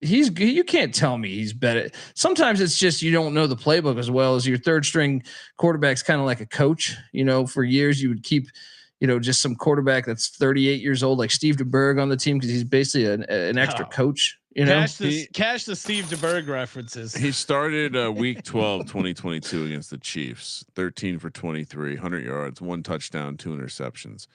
you can't tell me he's better. Sometimes it's just you don't know the playbook as well as your third string quarterback's kind of like a coach. For years you would keep. Just some quarterback that's 38 years old, like Steve DeBerg on the team because he's basically an extra coach. Cash the Steve DeBerg references. He started week 12, 2022 against the Chiefs, 13 for 23, 100 yards, 1 touchdown, 2 interceptions.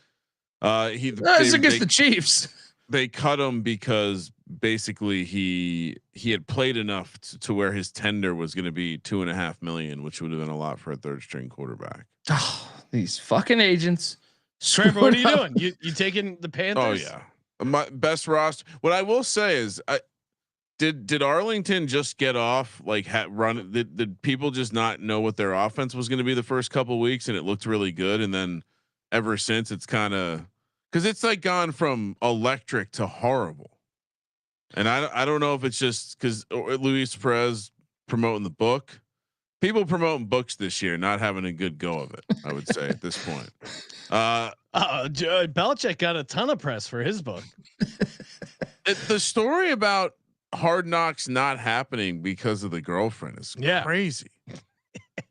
It's against the Chiefs. They cut him because basically he had played enough to where his tender was going to be $2.5 million, which would have been a lot for a third string quarterback. Oh, these fucking agents. Trevor, what are you doing? You taking the Panthers? Oh yeah, my best roster. What I will say is, did Arlington just get off run? Did people just not know what their offense was going to be the first couple of weeks, and it looked really good, and then ever since it's kind of because it's like gone from electric to horrible, and I don't know if it's just because Luis Perez promoting the book. People promoting books this year, not having a good go of it. I would say at this point. Belichick got a ton of press for his book. The story about Hard Knocks not happening because of the girlfriend is crazy.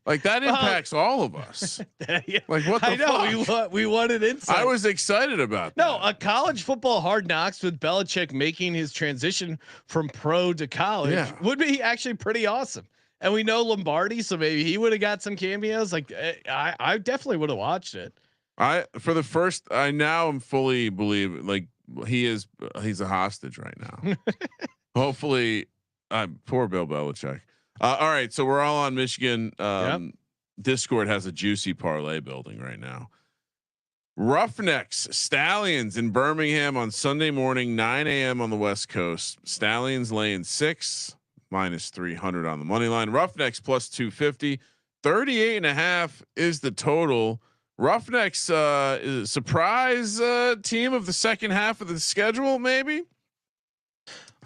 Like that impacts all of us. Yeah. Like what the I know fuck? we wanted insight. I was excited about no that. A college football Hard Knocks with Belichick making his transition from pro to college would be actually pretty awesome. And we know Lombardi, so maybe he would have got some cameos. Like I definitely would have watched it. I now am fully believe like he's a hostage right now. Hopefully, poor Bill Belichick. All right, so we're all on Michigan. Discord has a juicy parlay building right now. Roughnecks, Stallions in Birmingham on Sunday morning, 9 a.m. on the West Coast. Stallions laying 6. -300 on the money line. Roughnecks +250. 38.5 is the total. Roughnecks is a surprise team of the second half of the schedule, maybe.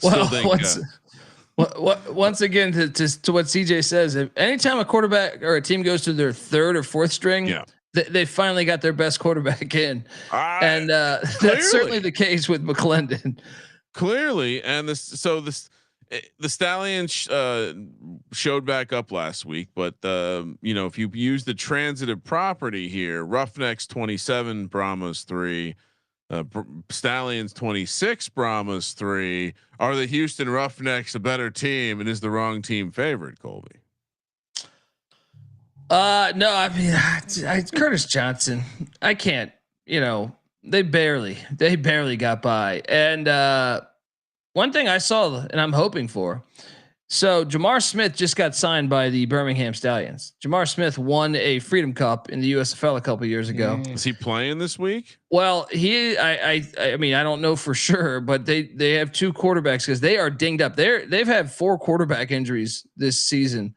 Once again, to what CJ says, if anytime a quarterback or a team goes to their third or fourth string, they finally got their best quarterback in, and that's certainly the case with McClendon. Clearly, and the Stallions showed back up last week, but if you use the transitive property here, Roughnecks 27, Brahmas 3, Stallions 26, Brahmas 3. Are the Houston Roughnecks a better team, and is the wrong team favored, Colby? No, I mean, Curtis Johnson. I can't. They barely got by, and one thing I saw and I'm hoping for. So Jamar Smith just got signed by the Birmingham Stallions. Jamar Smith won a Freedom Cup in the USFL a couple years ago. Is he playing this week? Well, I mean, I don't know for sure, but they have 2 quarterbacks because they are dinged up. They've had 4 quarterback injuries this season.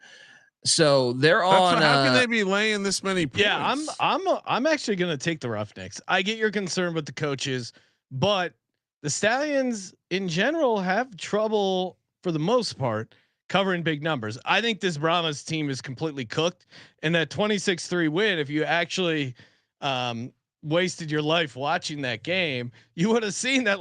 So they're on. How can they be laying this many points? Yeah, I'm actually going to take the Roughnecks. I get your concern with the coaches, but the Stallions in general have trouble for the most part covering big numbers. I think this Brahmas team is completely cooked, and that 26-3 win, if you actually wasted your life watching that game, you would have seen that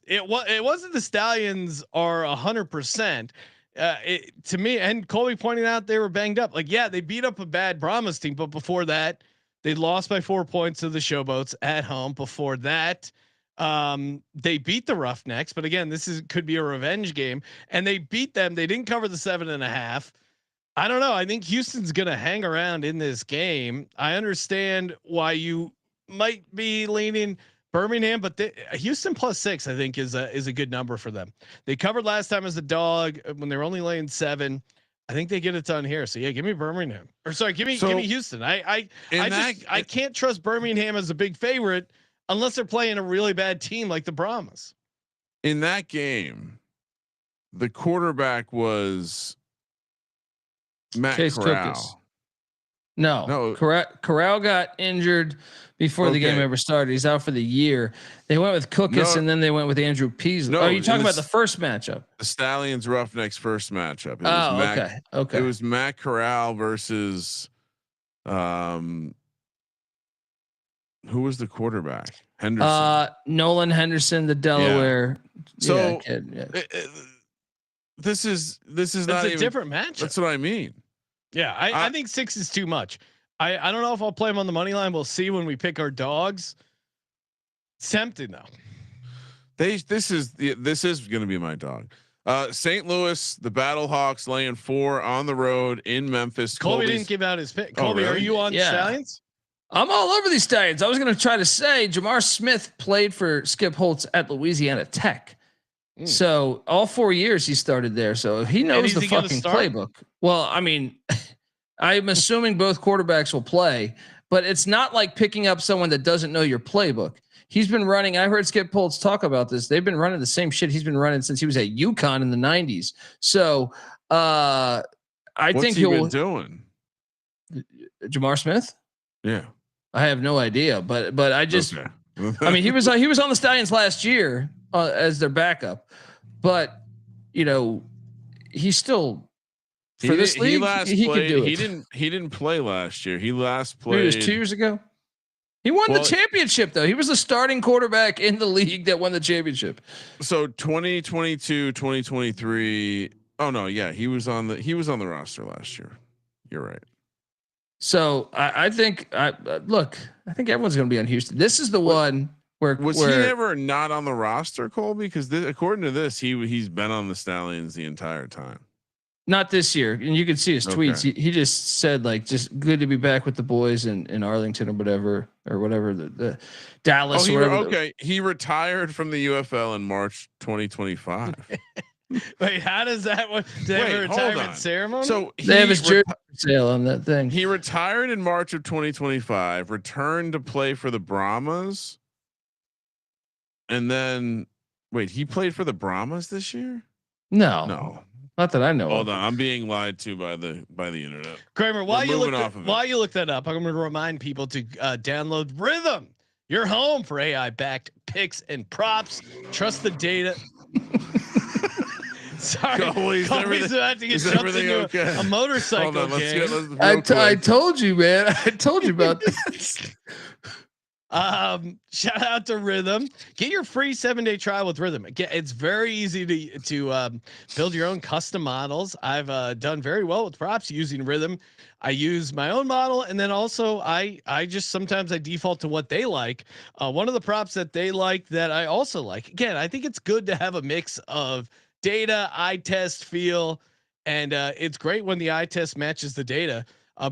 it wasn't the Stallions are 100%. To me, and Colby pointing out they were banged up. They beat up a bad Brahmas team, but before that, they lost by 4 points to the Showboats at home. Before that, they beat the Roughnecks, but again, could be a revenge game, and they beat them. They didn't cover the 7.5. I don't know. I think Houston's going to hang around in this game. I understand why you might be leaning Birmingham, but Houston +6, I think is a good number for them. They covered last time as a dog when they were only laying 7. I think they get it done here. So yeah, give me Birmingham, or sorry, give me Houston. I can't trust Birmingham as a big favorite unless they're playing a really bad team like the Brahmas. In that game, the quarterback was Matt Case Corral. Cookus. No. Corral got injured before the game ever started. He's out for the year. They went with Cookus and then they went with Andrew Peasley. No, you're talking about the first matchup. The Stallions Roughnecks first matchup. Okay. It was Matt Corral versus who was the quarterback? Henderson. Nolan Henderson, the Delaware. So kid. This is not a different matchup. That's what I mean. Yeah, I think 6 is too much. I don't know if I'll play him on the money line. We'll see when we pick our dogs. It's tempting though. This is going to be my dog. St. Louis, the Battlehawks laying 4 on the road in Memphis. Colby didn't give out his pick. Colby, really? Are you on Stallions? I'm all over these Stallions. I was going to try to say Jamar Smith played for Skip Holtz at Louisiana Tech. So all 4 years he started there. So he knows the fucking playbook. Well, I mean, I'm assuming both quarterbacks will play, but it's not like picking up someone that doesn't know your playbook. He's been running. I heard Skip Holtz talk about this. They've been running the same shit he's been running since he was at UConn in the 90s. So I think he'll been doing. Jamar Smith. Yeah, I have no idea, but I just, I mean, he was on the Stallions last year as their backup, but he's still for this league. He could do it. He didn't play last year. He last played. It was 2 years ago. He won the championship though. He was the starting quarterback in the league that won the championship. So 2022, 2023. Oh no, yeah, he was on the roster last year. You're right. So I think everyone's going to be on Houston. This is the one where he ever not on the roster, Colby? Because according to this, he's been on the Stallions the entire time. Not this year, and you can see his tweets. He just said just good to be back with the boys in Arlington or whatever the Dallas. He retired from the UFL in March 2025. Wait, how does that one? Did they have a retirement ceremony? So they have his jersey sale on that thing. He retired in March of 2025. Returned to play for the Brahmas, and then he played for the Brahmas this year. No. Not that I know. Hold on, I'm being lied to by the internet. Kramer, while you look that up, I'm going to remind people to download Rhythm. You're home for AI backed picks and props. Trust the data. Sorry, Colby's about to get jumped into a motorcycle game. I told you, man. I told you about this. Shout out to Rhythm. Get your free 7-day trial with Rhythm. It's very easy to build your own custom models. I've done very well with props using Rhythm. I use my own model, and then also I just sometimes I default to what they like. One of the props that they like that I also like. Again, I think it's good to have a mix of data, eye test, feel, and it's great when the eye test matches the data.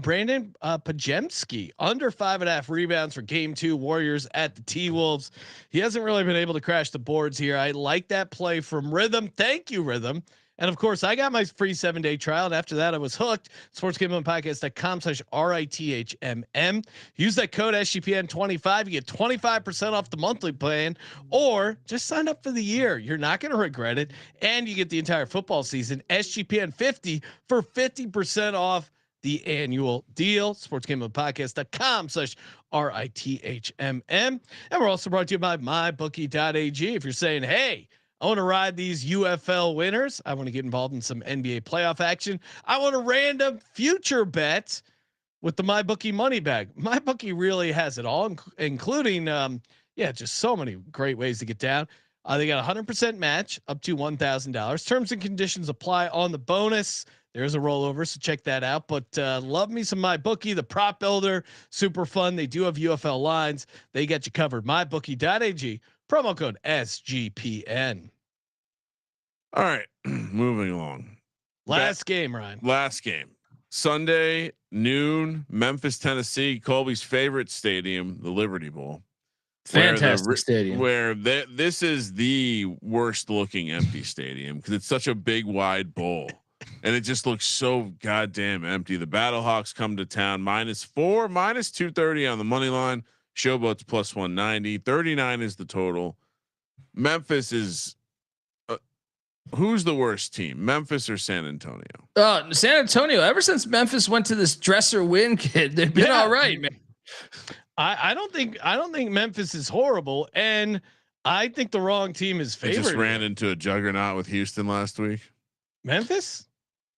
Brandon Pajemski under 5.5 rebounds for game 2 Warriors at the T-Wolves. He hasn't really been able to crash the boards here. I like that play from Rhythm. Thank you, Rhythm. And of course, I got my free 7-day trial. And after that, I was hooked. sportsgamblingpodcast.com/RITHMM. Use that code SGPN25. You get 25% off the monthly plan, or just sign up for the year. You're not going to regret it. And you get the entire football season. SGPN 50 for 50% off the annual deal. sportsgamblingpodcast.com/RITHMM. And we're also brought to you by mybookie.ag. If you're saying, hey, I want to ride these UFL winners, I want to get involved in some NBA playoff action, I want a random future bet with the MyBookie money bag. MyBookie really has it all, including just so many great ways to get down. They got 100% match up to $1,000. Terms and conditions apply on the bonus. There's a rollover, so check that out. But love me some MyBookie, the prop builder, super fun. They do have UFL lines. They get you covered. MyBookie.ag, promo code SGPN. All right, moving along. Last game, Ryan. Last game, Sunday noon, Memphis, Tennessee. Colby's favorite stadium, the Liberty Bowl. Fantastic stadium. Where this is the worst looking empty stadium because it's such a big, wide bowl. And it just looks so goddamn empty. The Battlehawks come to town -4, -230 on the money line. Showboats +190. 39 is the total. Memphis is Who's the worst team, Memphis or San Antonio? San Antonio. Ever since Memphis went to this dresser win kid, they've been all right, man. I don't think Memphis is horrible, and I think the wrong team is favored. They just ran into a juggernaut with Houston last week. Memphis.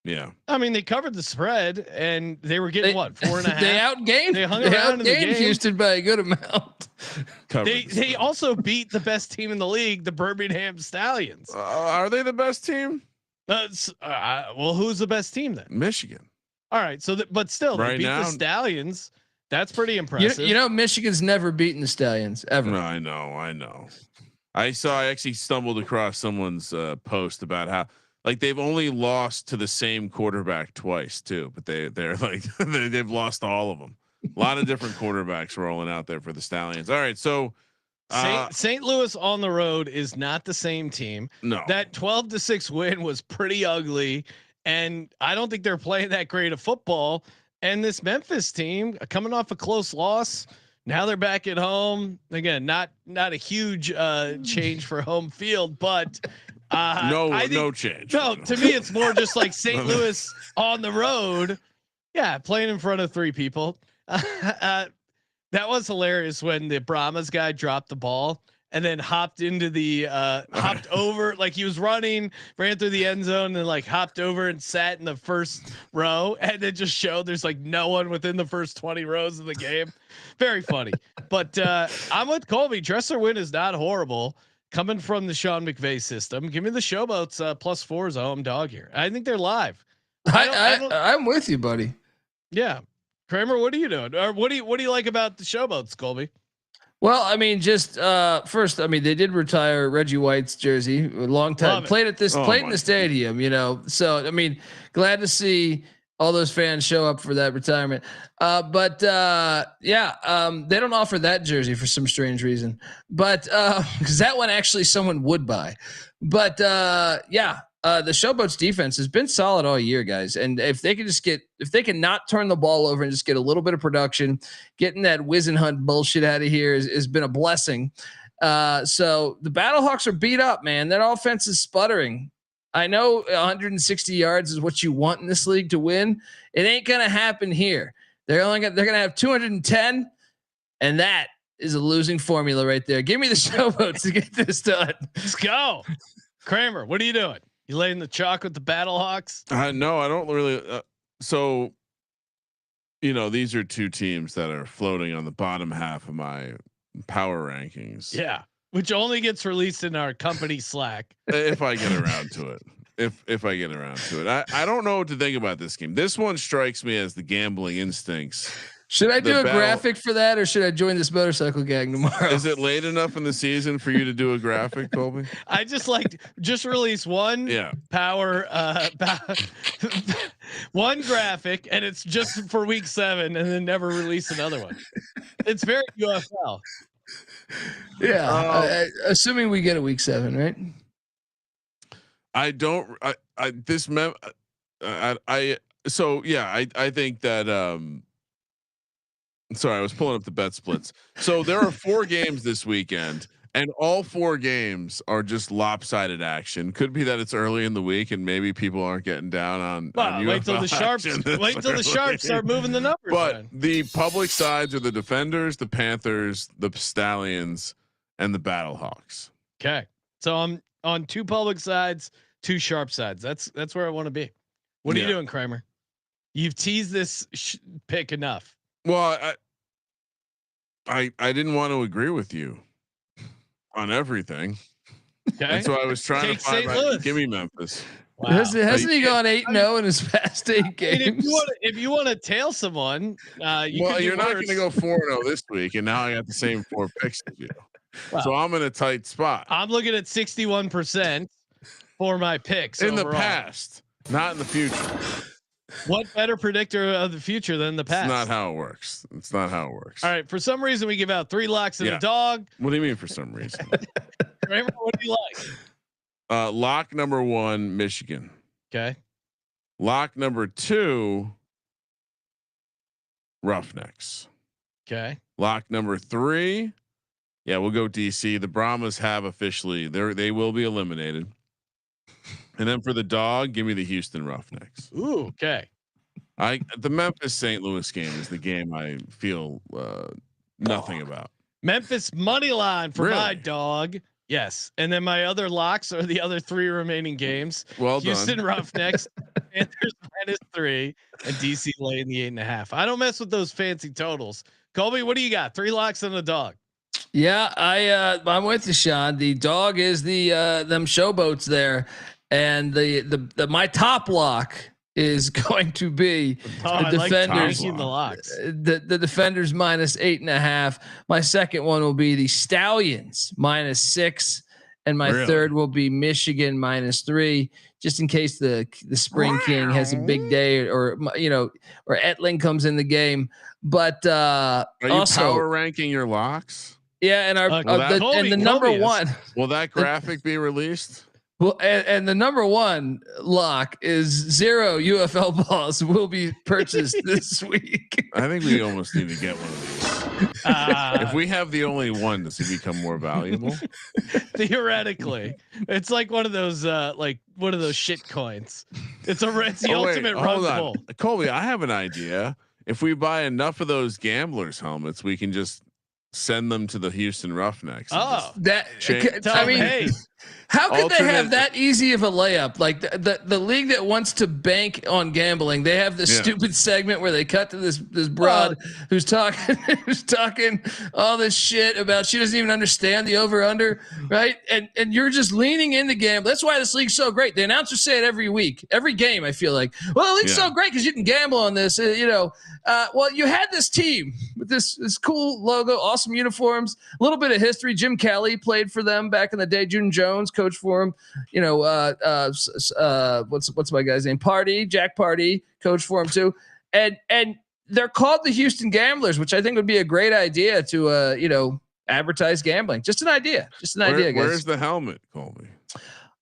Yeah, I mean they covered the spread, and they were getting 4.5. They outgained. They hung around in the game. Houston by a good amount. They also beat the best team in the league, the Birmingham Stallions. Are they the best team? Well, who's the best team then? Michigan. All right, so but still, they beat the Stallions. That's pretty impressive. You know, Michigan's never beaten the Stallions ever. No, I know. I actually stumbled across someone's post about how like they've only lost to the same quarterback twice too, but they're like they've lost all of them. A lot of different quarterbacks rolling out there for the Stallions. All right, so St. Louis on the road is not the same team. No, that 12-6 win was pretty ugly, and I don't think they're playing that great of football. And this Memphis team coming off a close loss, now they're back at home again. Not a huge change for home field, but no change. No, to me it's more just like St. Louis on the road. Yeah, playing in front of 3 people. That was hilarious when the Brahmas guy dropped the ball and then hopped into the hopped over, like he was running, ran through the end zone and like hopped over and sat in the first row, and it just showed there's like no one within the first 20 rows of the game. Very funny. But I'm with Colby. Dresser win is not horrible. Coming from the Sean McVay system, give me the Showboats +4 as a home dog here. I think they're live. I'm with you, buddy. Yeah. Kramer, what are you doing? Or what do you like about the Showboats, Colby? Well, I mean, just first, I mean, they did retire Reggie White's jersey a long time. Played in the stadium, you know. So I mean, glad to see all those fans show up for that retirement. But they don't offer that jersey for some strange reason. But because that one actually someone would buy. But the Showboats defense has been solid all year, guys. And if they can not turn the ball over and just get a little bit of production, getting that whiz and hunt bullshit out of here has been a blessing. So the Battlehawks are beat up, man. That offense is sputtering. I know 160 yards is what you want in this league to win. It ain't going to happen here. They're going to have 210, and that is a losing formula right there. Give me the Showboats to get this done. Let's go. Kramer, what are you doing? You laying the chalk with the Battlehawks? No, I don't really. So, you know, these are 2 teams that are floating on the bottom half of my power rankings. Yeah, which only gets released in our company Slack. If I get around to it. If I get around to it. I don't know what to think about this game. This one strikes me as the gambling instincts. Should I do a graphic for that, or should I join this motorcycle gang tomorrow? Is it late enough in the season for you to do a graphic, Colby? I just release one power one graphic, and it's just for week 7, and then never release another one. It's very UFL. Yeah, assuming we get a week 7, right? I don't. I think that. Sorry, I was pulling up the bet splits. So there are 4 games this weekend, and all 4 games are just lopsided action. Could be that it's early in the week and maybe people aren't getting down on. Wait till the sharps start moving the numbers. But the public sides are the Defenders, the Panthers, the Stallions, and the Battlehawks. Okay, so I'm on 2 public sides, 2 sharp sides. That's where I want to be. What are you doing, Kramer? You've teased this pick enough. Well, I didn't want to agree with you on everything. Okay. And so I was trying to find give me Memphis. Wow. Hasn't he gone 8-0 in his past 8 games? I mean, if you want to tail someone, you're not going to go 4-0 this week, and now I got the same 4 picks as you. Wow. So I'm in a tight spot. I'm looking at 61% for my picks in overall. The past, not in the future. What better predictor of the future than the past? It's not how it works. It's not how it works. All right. For some reason, we give out 3 locks and a dog. What do you mean for some reason? Kramer, what do you like? Lock number 1, Michigan. Okay. Lock number 2, Roughnecks. Okay. Lock number 3. Yeah, we'll go DC. The Brahmas have officially they will be eliminated. And then for the dog, give me the Houston Roughnecks. Ooh, okay. The Memphis St. Louis game is the game I feel nothing about. Memphis money line for my Really? dog. Yes, and then my other locks are the other 3 remaining games. Well Houston done. Roughnecks, Panthers -3, and DC laying the 8.5. I don't mess with those fancy totals. Colby, what do you got? 3 locks and a dog. Yeah, I'm with you, Sean. The dog is the them showboats there, and the my top lock is going to be the Defenders. The locks. The Defenders -8.5. My second one will be the Stallions -6, and my third will be Michigan -3. Just in case the Spring King has a big day, or or Etling comes in the game. But Are you also power ranking your locks? yeah, and the number one. Will that graphic be released? Well, and the number one lock is 0 UFL balls will be purchased this week. I think we almost need to get one of these. If we have the only one, does it become more valuable? Theoretically, it's like one of those shit coins. It's the ultimate rug pull. Colby, I have an idea. If we buy enough of those gamblers helmets, we can just send them to the Houston Roughnecks. Oh, hey. How could they have that easy of a layup? Like the league that wants to bank on gambling, they have this stupid segment where they cut to this broad who's talking all this shit about she doesn't even understand the over under, right? And you're just leaning into gambling. That's why this league's so great. The announcers say it every week, every game. I feel like, well, the league's so great because you can gamble on this. Well, you had this team with this cool logo, awesome uniforms, a little bit of history. Jim Kelly played for them back in the day. June Jones coach for him. What's my guy's name? Jack Party coach for him too. And they're called the Houston Gamblers, which I think would be a great idea to advertise gambling. Just an idea. Guys. Where's the helmet, Colby?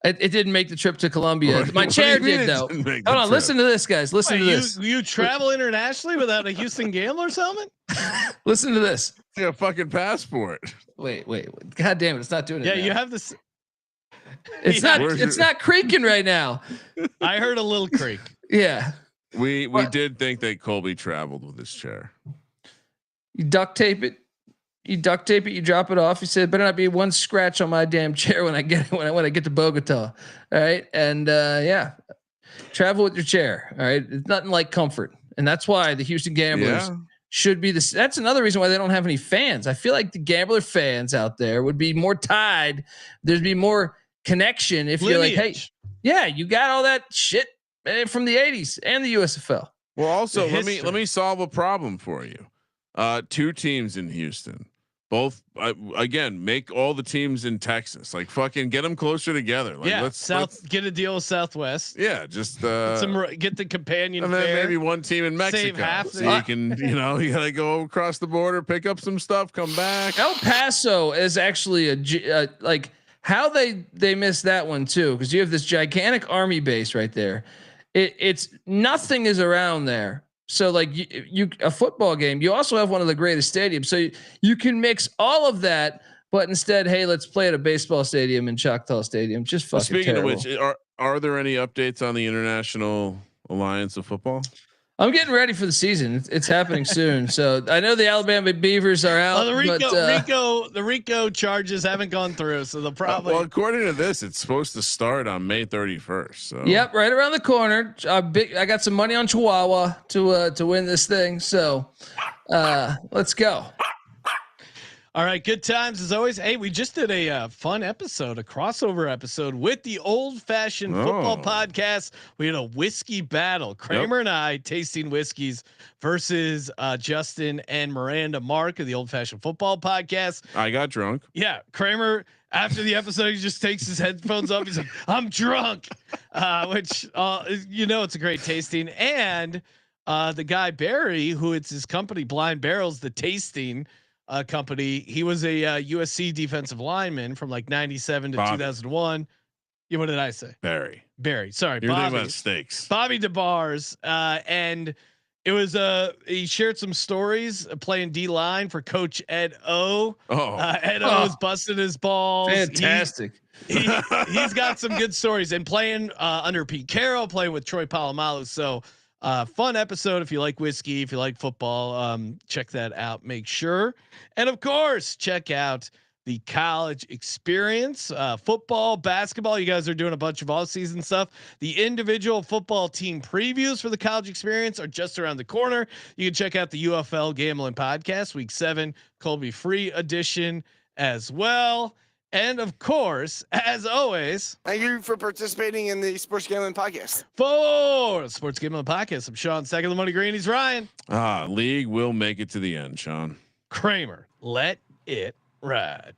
It didn't make the trip to Colombia. My chair did though. Hold on, listen to this, guys. Listen to this. You travel internationally without a Houston Gamblers helmet? Listen to this. A fucking passport. Wait. God damn it. It's not doing it. Yeah, now. you have this. It's not creaking right now. I heard a little creak. Yeah. We did think that Colby traveled with his chair. You duct tape it. You drop it off. You said, better not be one scratch on my damn chair when I get to Bogota. All right. And travel with your chair. All right. It's nothing like comfort. And that's why the Houston Gamblers should be this. That's another reason why they don't have any fans. I feel like the Gambler fans out there would be more tied. There'd be more connection if you're like, hey, you got all that shit from the 80s and the USFL. Well, also let me solve a problem for you. 2 teams in Houston. Both again, make all the teams in Texas, like fucking get them closer together. Like let's get a deal with Southwest. Yeah, just get the companion, and then maybe one team in Mexico, so you can you gotta go across the border, pick up some stuff, come back. El Paso is actually like how they missed that one too, because you have this gigantic army base right there. It's nothing is around there. So like you a football game, you also have one of the greatest stadiums. So you can mix all of that, but instead, hey, let's play at a baseball stadium in Choctaw Stadium. Just fucking Speaking terrible. of which, are there any updates on the International Alliance of Football? I'm getting ready for the season. It's happening soon. So I know the Alabama Beavers are out. The RICO charges haven't gone through, so they'll probably. Well, according to this, it's supposed to start on May 31st. So. Yep, right around the corner. I got some money on Chihuahua to win this thing. So let's go. All right, good times as always. Hey, we just did a fun episode, a crossover episode with the Old Fashioned Football Podcast. We had a whiskey battle. Kramer and I tasting whiskeys versus Justin and Miranda Mark of the Old Fashioned Football Podcast. I got drunk. Yeah, Kramer after the episode, he just takes his headphones off. He's like, "I'm drunk," which it's a great tasting. And the guy Barry, who it's his company Blind Barrels, the tasting company. He was a USC defensive lineman from like 97 to 2001. Yeah, what did I say? Barry. Sorry, You're Bobby. thinking about steaks. Bobby DeBars. And It was he shared some stories playing D line for Coach Ed O. Ed O was busting his balls. Fantastic. He's got some good stories and playing under Pete Carroll, playing with Troy Polamalu. So fun episode. If you like whiskey, if you like football, check that out. Make sure. And of course, check out the college experience, football, basketball. You guys are doing a bunch of all season stuff. The individual football team previews for the college experience are just around the corner. You can check out the UFL Gambling Podcast, Week 7, Colby Free edition as well. And of course, as always, thank you for participating in the Sports Gambling Podcast. For the Sports Gambling Podcast, I'm Sean, second the money green. He's Ryan. League will make it to the end, Sean Kramer. Let it ride.